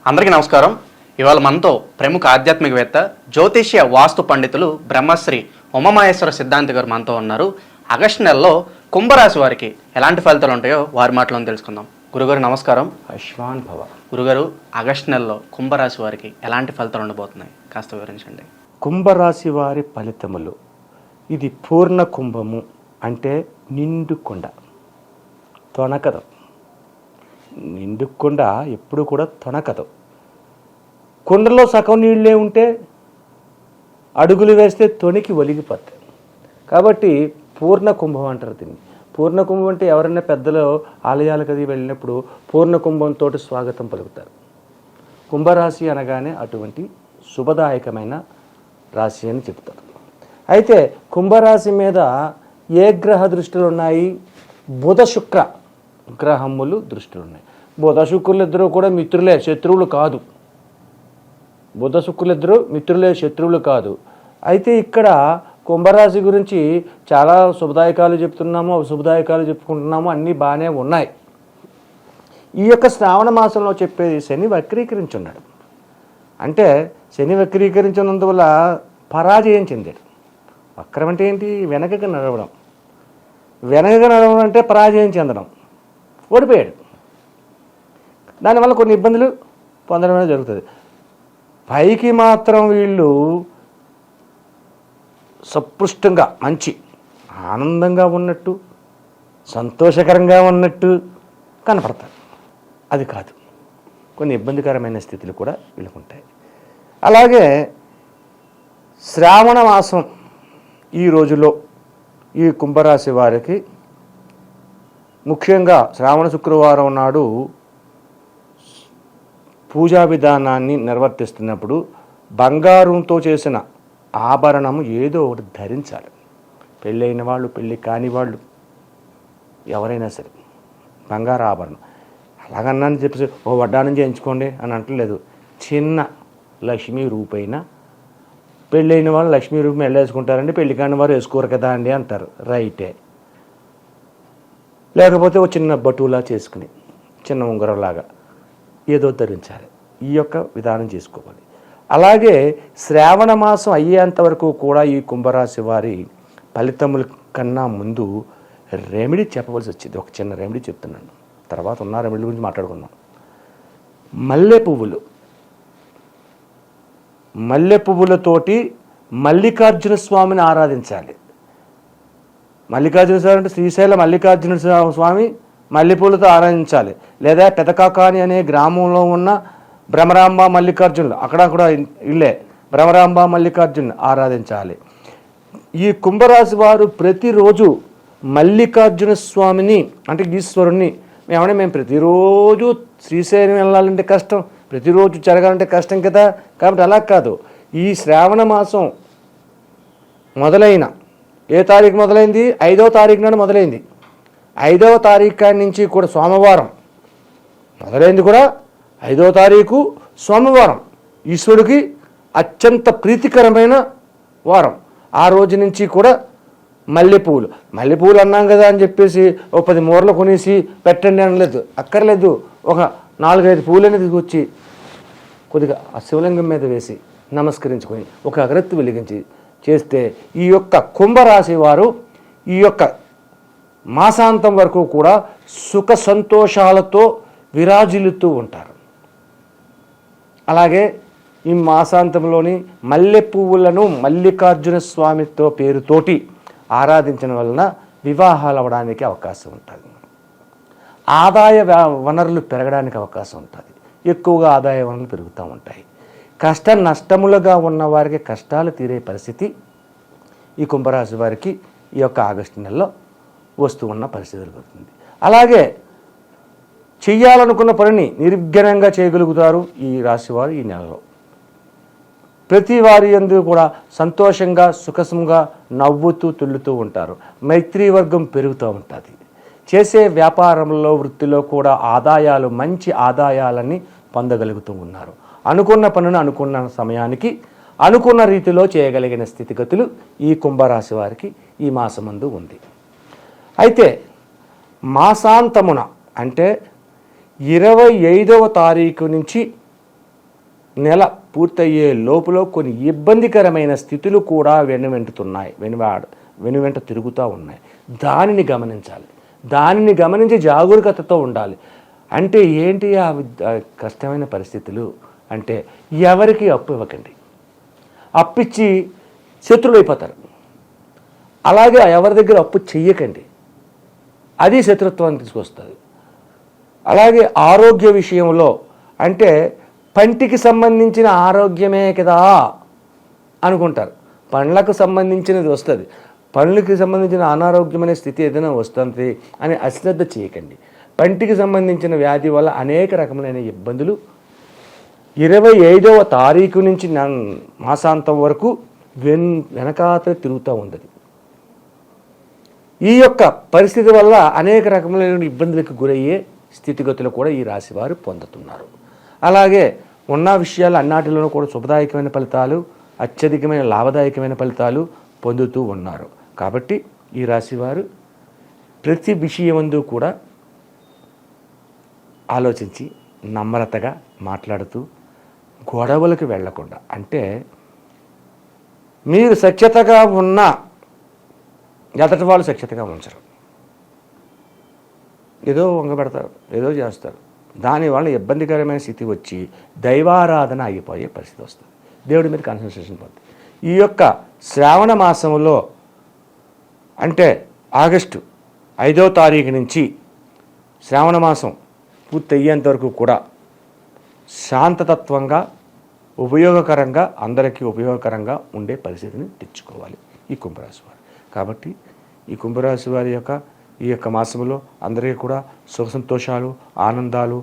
అందరికీ నమస్కారం. ఇవాళ మనతో ప్రముఖ ఆధ్యాత్మికవేత్త జ్యోతిష్య వాస్తు పండితులు బ్రహ్మశ్రీ ఉమామహేశ్వర సిద్ధాంతి గారు మనతో ఉన్నారు. ఆగస్టు నెలలో కుంభరాశి వారికి ఎలాంటి ఫలితాలు ఉంటాయో వారి మాటలను తెలుసుకుందాం. గురుగారు నమస్కారం. అశ్వాన్ భవ. గురుగారు, ఆగస్టు నెలలో కుంభరాశి వారికి ఎలాంటి ఫలితాలు ఉండబోతున్నాయి కాస్త వివరించండి. కుంభరాశి వారి ఫలితములు, ఇది పూర్ణ కుంభము అంటే నిండు కొండ, తొనకదు. నిండు కొండ ఎప్పుడు కూడా తొనకదు. కొండలో సగం నీళ్ళే ఉంటే అడుగులు వేస్తే తొనికి ఒలిగిపోతాయి. కాబట్టి పూర్ణ కుంభం అంటారు దీన్ని. పూర్ణ కుంభం అంటే ఎవరైనా పెద్దలు ఆలయాలకు అది వెళ్ళినప్పుడు పూర్ణ కుంభంతో స్వాగతం పలుకుతారు. కుంభరాశి అనగానే అటువంటి శుభదాయకమైన రాశి అని చెప్తారు. అయితే కుంభరాశి మీద ఏ గ్రహ దృష్టిలు ఉన్నాయి? బుధ శుక్ర గ్రహములు దృష్టిలు ఉన్నాయి. బుధ శుక్రులు ఇద్దరు కూడా మిత్రులే, శత్రువులు కాదు. బుధ శుక్రులు ఇద్దరు మిత్రులే, శత్రువులు కాదు. అయితే ఇక్కడ కుంభరాశి గురించి చాలా శుభదాయకాలు చెప్తున్నాము, శుభదాయకాలు చెప్పుకుంటున్నాము, అన్నీ బాగానే ఉన్నాయి. ఈ యొక్క శ్రావణ మాసంలో చెప్పేది శని వక్రీకరించున్నాడు. అంటే శని వక్రీకరించినందువల్ల పరాజయం చెందాడు. వక్రం అంటే ఏంటి? వెనకగా నడవడం. వెనకగా నడవడం అంటే పరాజయం చెందడం. ఓడిపోయాడు. దానివల్ల కొన్ని ఇబ్బందులు పొందడం అనేది జరుగుతుంది. పైకి మాత్రం వీళ్ళు సపృష్టంగా మంచి ఆనందంగా ఉన్నట్టు, సంతోషకరంగా ఉన్నట్టు కనపడతారు. అది కాదు, కొన్ని ఇబ్బందికరమైన స్థితులు కూడా వీళ్ళకు ఉంటాయి. అలాగే శ్రావణ మాసం ఈ రోజులో ఈ కుంభరాశి వారికి ముఖ్యంగా శ్రావణ శుక్రవారం నాడు పూజా విధానాన్ని నిర్వర్తిస్తున్నప్పుడు బంగారంతో చేసిన ఆభరణము ఏదో ఒకటి ధరించాలి. పెళ్ళైన వాళ్ళు, పెళ్ళి కాని వాళ్ళు ఎవరైనా సరే బంగారు ఆభరణం. అలాగన్నాను చెప్పేసి ఓ వడ్డానం చేయించుకోండి అని అంటలేదు. చిన్న లక్ష్మీ రూపైన, పెళ్ళైన వాళ్ళు లక్ష్మీ రూపం వెళ్ళేసుకుంటారండి, పెళ్ళి కాని వారు వేసుకోరు కదా అండి అంటారు. రైటే. లేకపోతే ఒక చిన్న బటువులా చేసుకుని, చిన్న ఉంగరంలాగా ఏదో ధరించాలి. ఈ యొక్క విధానం చేసుకోవాలి. అలాగే శ్రావణ మాసం అయ్యేంత వరకు కూడా ఈ కుంభరాశి వారి ఫలితముల కన్నా ముందు రెమెడీ చెప్పవలసి వచ్చింది. ఒక చిన్న రెమెడీ చెప్తున్నాను, తర్వాత ఉన్న రెమెడీ గురించి మాట్లాడుకుందాం. మల్లె పువ్వులు, మల్లె పువ్వులతోటి మల్లికార్జున స్వామిని ఆరాధించాలి. మల్లికార్జున స్వామి అంటే శ్రీశైల మల్లికార్జున స్వామి మల్లెపూలతో ఆరాధించాలి. లేదా పెదకాకాని అనే గ్రామంలో ఉన్న భ్రమరాంబ మల్లికార్జునులు, అక్కడ కూడా ఇల్లే భ్రమరాంబ మల్లికార్జును ఆరాధించాలి. ఈ కుంభరాశి వారు ప్రతిరోజు మల్లికార్జున స్వామిని అంటే ఈశ్వరుణ్ణి, మేము ప్రతిరోజు శ్రీశైలం వెళ్ళాలంటే కష్టం, ప్రతిరోజు జరగాలంటే కష్టం కదా. కాబట్టి అలా కాదు. ఈ శ్రావణ మాసం మొదలైన ఏ తారీఖు మొదలైంది? 5వ తారీఖు నాడు మొదలైంది. 5వ తారీఖు కాడి నుంచి కూడా సోమవారం మొదలైంది. కూడా 5వ తారీఖు సోమవారం ఈశ్వరుడికి అత్యంత ప్రీతికరమైన వారం. ఆ రోజు నుంచి కూడా మల్లెపూలు, మల్లెపూలు అన్నాం కదా అని చెప్పేసి ఓ 10 మూరలు కొనేసి పెట్టండి అనలేదు, అక్కర్లేదు. ఒక 4-5 పూలని తీసుకొచ్చి కొద్దిగా ఆ శివలింగం మీద వేసి నమస్కరించుకొని ఒక అగరత్తు వెలిగించి చేస్తే ఈ యొక్క కుంభరాశి వారు ఈ యొక్క మాసాంతం వరకు కూడా సుఖ సంతోషాలతో విరాజిల్లుతూ ఉంటారు. అలాగే ఈ మాసాంతంలోని మల్లె పువ్వులను మల్లికార్జున స్వామితో పేరుతోటి ఆరాధించడం వలన వివాహాలు అవ్వడానికి అవకాశం ఉంటుంది. ఆదాయ వనరులు పెరగడానికి అవకాశం ఉంటుంది. ఎక్కువగా ఆదాయ వనరులు పెరుగుతూ ఉంటాయి. కష్ట నష్టములుగా ఉన్న వారికి కష్టాలు తీరే పరిస్థితి ఈ కుంభరాశి వారికి ఈ యొక్క ఆగస్టు నెలలో వస్తూ ఉన్న పరిస్థితులు పడుతుంది. అలాగే చెయ్యాలనుకున్న పనిని నిర్విఘ్నంగా చేయగలుగుతారు ఈ రాశివారు ఈ నెలలో. ప్రతి వారి యందు కూడా సంతోషంగా సుఖంగా నవ్వుతూ తుల్లుతూ ఉంటారు. మైత్రీ వర్గం పెరుగుతూ ఉంటుంది. చేసే వ్యాపారంలో వృత్తిలో కూడా ఆదాయాలు, మంచి ఆదాయాలని పొందగలుగుతూ ఉన్నారు. అనుకున్న పనును అనుకున్న సమయానికి అనుకున్న రీతిలో చేయగలిగిన స్థితిగతులు ఈ కుంభరాశి వారికి ఈ మాసమందు ఉంది. అయితే మాసాంతమున అంటే 25వ తారీఖు నుంచి నెల పూర్తయ్యే లోపల కొన్ని ఇబ్బందికరమైన స్థితులు కూడా వెనువెంట తిరుగుతూ ఉన్నాయి. దానిని గమనించాలి. దానిని గమనించి జాగరూకతతో ఉండాలి. అంటే ఏంటి ఆ కష్టమైన పరిస్థితులు అంటే, ఎవరికి అప్పు ఇవ్వకండి. అప్పిచ్చి శత్రులు అయిపోతారు. అలాగే ఎవరి దగ్గర అప్పు చెయ్యకండి, అది శత్రుత్వాన్ని తీసుకొస్తుంది. అలాగే ఆరోగ్య విషయంలో అంటే పంటికి సంబంధించిన ఆరోగ్యమే కదా అనుకుంటారు. పండ్లకు సంబంధించినది వస్తుంది, పండ్లకి సంబంధించిన అనారోగ్యమైన స్థితి ఏదైనా వస్తుంది అని అశ్రద్ధ చేయకండి. పంటికి సంబంధించిన వ్యాధి వల్ల అనేక రకములైన ఇబ్బందులు 25వ తారీఖు నుంచి మాసాంతం వరకు వెనకాత తిరుగుతూ ఉంది. ఈ యొక్క పరిస్థితి వల్ల అనేక రకములైన ఇబ్బందులకు గురయ్యే స్థితిగతులు కూడా ఈ రాశి వారు పొందుతున్నారు. అలాగే ఉన్న విషయాలు అన్నిటిలోనూ కూడా శుభదాయకమైన ఫలితాలు, అత్యధికమైన లాభదాయకమైన ఫలితాలు పొందుతూ ఉన్నారు. కాబట్టి ఈ రాశి వారు ప్రతి విషయమందు కూడా ఆలోచించి నమ్రతగా మాట్లాడుతూ గొడవలకు వెళ్లకుండా, అంటే మీరు సఖ్యతగా ఉన్న ఎదటి వాళ్ళు సఖ్యతగా ఉంచరు, ఏదో వంగబెడతారు, ఏదో చేస్తారు. దానివల్ల ఇబ్బందికరమైన స్థితి వచ్చి దైవారాధన అయిపోయే పరిస్థితి వస్తుంది. దేవుడి మీద కాన్సన్ట్రేషన్ పోతుంది. ఈ యొక్క శ్రావణ మాసంలో అంటే ఆగస్టు 5వ తారీఖు నుంచి శ్రావణ మాసం పూర్తయ్యేంత వరకు కూడా శాంతతత్వంగా, ఉపయోగకరంగా, అందరికీ ఉపయోగకరంగా ఉండే పరిస్థితిని తెచ్చుకోవాలి ఈ కుంభరాశి వారు. కాబట్టి ఈ కుంభరాశి వారి ఈ యొక్క మాసంలో అందరికీ కూడా సుఖ సంతోషాలు, ఆనందాలు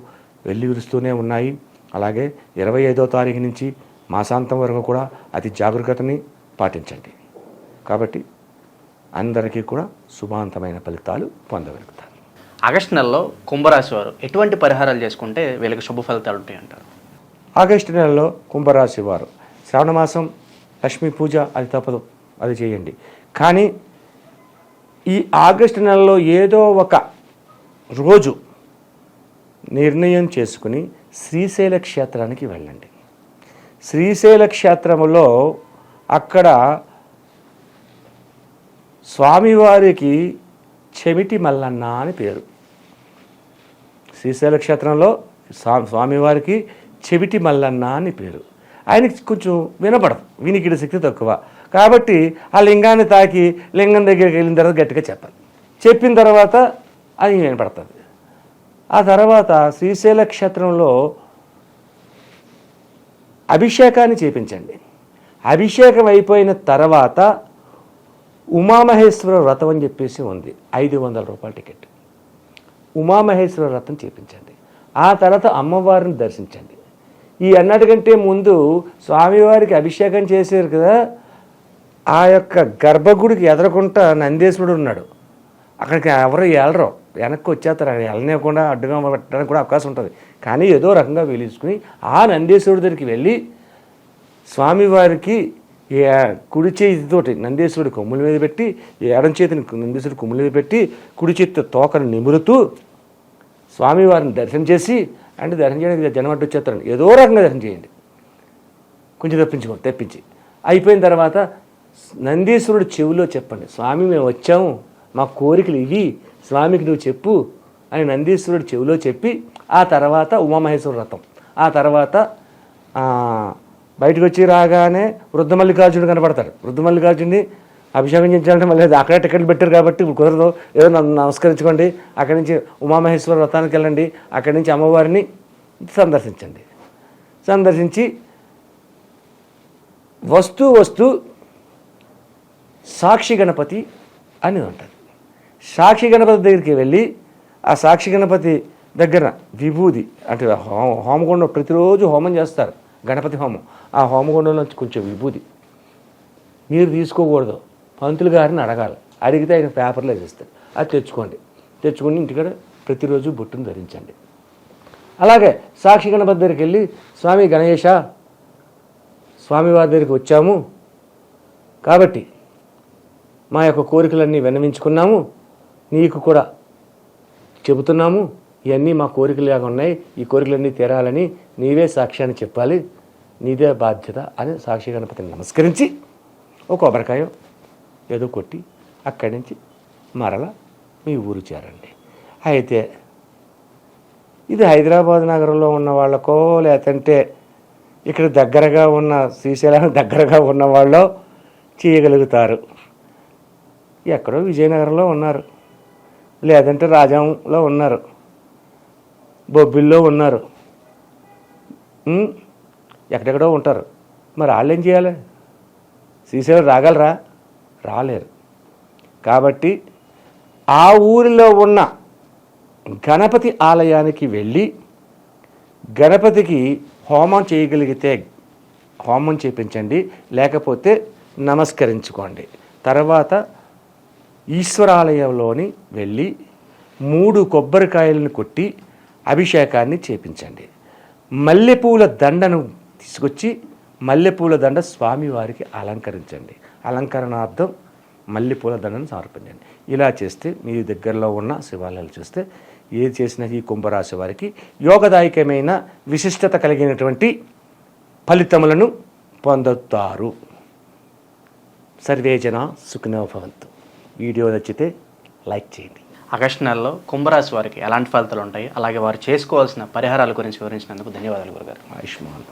వెల్లివిరుస్తూనే ఉన్నాయి. అలాగే 25వ తారీఖు నుంచి మాసాంతం వరకు కూడా అతి జాగరూకతని పాటించండి. కాబట్టి అందరికీ కూడా శుభాంతమైన ఫలితాలు పొందగలుగుతారు. ఆగస్టు నెలలో కుంభరాశి వారు ఎటువంటి పరిహారాలు చేసుకుంటే వీళ్ళకి శుభ ఫలితాలు ఉంటాయి అంటారు? ఆగస్టు నెలలో కుంభరాశి వారు శ్రావణ మాసం లక్ష్మీ పూజ అది తప్పదు, అది చేయండి. కానీ ఈ ఆగస్టు నెలలో ఏదో ఒక రోజు నిర్ణయం చేసుకుని శ్రీశైల క్షేత్రానికి వెళ్ళండి. శ్రీశైల క్షేత్రములో అక్కడ స్వామివారికి చెమిటి మల్లన్న అని పేరు. శ్రీశైల క్షేత్రంలో స్వామివారికి చెవిటి మల్లన్న అని పేరు. ఆయనకి కొంచెం వినపడదు, వినికిడి శక్తి తక్కువ. కాబట్టి ఆ లింగాన్ని తాకి లింగం దగ్గరికి వెళ్ళిన తర్వాత గట్టిగా చెప్పాలి. చెప్పిన తర్వాత అది వినపడుతుంది. ఆ తర్వాత శ్రీశైల క్షేత్రంలో అభిషేకాన్ని చేపించండి. అభిషేకం అయిపోయిన తర్వాత ఉమామహేశ్వర వ్రతం అని చెప్పేసి ఉంది, 500 రూపాయల టికెట్. ఉమామహేశ్వర వ్రతం చేపించండి. ఆ తర్వాత అమ్మవారిని దర్శించండి. ఈ అన్నిటికంటే ముందు స్వామివారికి అభిషేకం చేశారు కదా, ఆ యొక్క గర్భగుడికి ఎదరకుండా నందీశ్వరుడు ఉన్నాడు. అక్కడికి ఎవరు వెళ్ళరు, వెనక్కి వచ్చేస్తారు. అక్కడ వెళ్ళనివ్వకుండా అడ్డుగా పెట్టడానికి కూడా అవకాశం ఉంటుంది. కానీ ఏదో రకంగా వీలుచుకుని ఆ నందీశ్వరుడి దగ్గరికి వెళ్ళి స్వామివారికి కుడి చేతితోటి నందీశ్వరుడి కొమ్ముల మీద పెట్టి, ఎడం చేతిని నందీశ్వరుడి కొమ్ముల మీద పెట్టి, కుడి చేతి తోకను నిమురుతూ స్వామివారిని దర్శనం చేసి, అంటే దర్శనం చేయడానికి జనం అడ్డు వచ్చేస్తారండి, ఏదో రకంగా దర్శనం చేయండి, కొంచెం తెప్పించి అయిపోయిన తర్వాత నందీశ్వరుడు చెవిలో చెప్పండి, స్వామి మేము వచ్చాము, మా కోరికలు ఇవి, స్వామికి నువ్వు చెప్పు అని నందీశ్వరుడు చెవిలో చెప్పి, ఆ తర్వాత ఉమామహేశ్వర వ్రతం. ఆ తర్వాత బయటకు వచ్చి రాగానే వృద్ధమల్లికార్జునుడు కనపడతాడు. వృద్ధమల్లికార్జునుడిని అభిషేకం చేయించాలంటే మళ్ళీ అక్కడే టికెట్లు పెట్టారు కాబట్టి కుదరదు, ఏదో నమస్కరించుకోండి, అక్కడి నుంచి ఉమామహేశ్వర వ్రతానికి వెళ్ళండి, అక్కడి నుంచి అమ్మవారిని సందర్శించండి. సందర్శించి వస్తూ సాక్షి గణపతి అని ఉంటుంది. సాక్షి గణపతి దగ్గరికి వెళ్ళి ఆ సాక్షి గణపతి దగ్గర విభూది అంటే హోమగుండం ప్రతిరోజు హోమం చేస్తారు, గణపతి హోమం. ఆ హోమగుండంలో కొంచెం విభూది మీరు తీసుకోకూడదు, పంతులు గారిని అడగాలి. అడిగితే ఆయన పేపర్లో వేస్తారు, అది తెచ్చుకొని ఇంటికాడ ప్రతిరోజు బొట్టును ధరించండి. అలాగే సాక్షి గణపతి దగ్గరికి వెళ్ళి, స్వామి గణేశ, స్వామివారి దగ్గరికి వచ్చాము కాబట్టి మా యొక్క కోరికలన్నీ విన్నవించుకున్నాము, నీకు కూడా చెబుతున్నాము, ఇవన్నీ మా కోరికలుగా ఉన్నాయి, ఈ కోరికలన్నీ తీరాలని నీవే సాక్ష్యాన్ని చెప్పాలి, నీదే బాధ్యత అని సాక్షి గణపతిని నమస్కరించి ఒక కొబ్బరికాయ ఏదో కొట్టి అక్కడి నుంచి మరల మీ ఊరు చేరండి. అయితే ఇది హైదరాబాద్ నగరంలో ఉన్న వాళ్ళకో లేదంటే ఇక్కడ దగ్గరగా ఉన్న శ్రీశైలానికి దగ్గరగా ఉన్న వాళ్ళు చేయగలుగుతారు. ఎక్కడో విజయనగరంలో ఉన్నారు, లేదంటే రాజంలో ఉన్నారు, బొబ్బిల్లో ఉన్నారు, ఎక్కడెక్కడో ఉంటారు. మరి వాళ్ళు ఏం చేయాలి? శ్రీశైలం రాగలరా? రాలేరు. కాబట్టి ఆ ఊరిలో ఉన్న గణపతి ఆలయానికి వెళ్ళి గణపతికి హోమం చేయగలిగితే హోమం చేయించండి, లేకపోతే నమస్కరించుకోండి. తర్వాత ఈశ్వరాలయంలోని వెళ్ళి 3 కొబ్బరికాయలను కొట్టి అభిషేకాన్ని చేపించండి. మల్లెపూల దండను తీసుకొచ్చి మల్లెపూల దండ స్వామివారికి అలంకరించండి. అలంకరణార్థం మల్లెపూల దండను సమర్పించండి. ఇలా చేస్తే మీ దగ్గరలో ఉన్న శివాలయాలు చూస్తే ఏది చేసినా ఈ కుంభరాశి వారికి యోగదాయకమైన విశిష్టత కలిగినటువంటి ఫలితములను పొందుతారు. సర్వే జన సుఖినో భవంతు. వీడియో నచ్చితే లైక్ చేయండి. ఆగస్టు నెలలో కుంభరాశి వారికి ఎలాంటి ఫలితాలు ఉంటాయి, అలాగే వారు చేసుకోవాల్సిన పరిహారాల గురించి వివరించినందుకు ధన్యవాదాలు గురుగారు. ఆయుష్మాన్.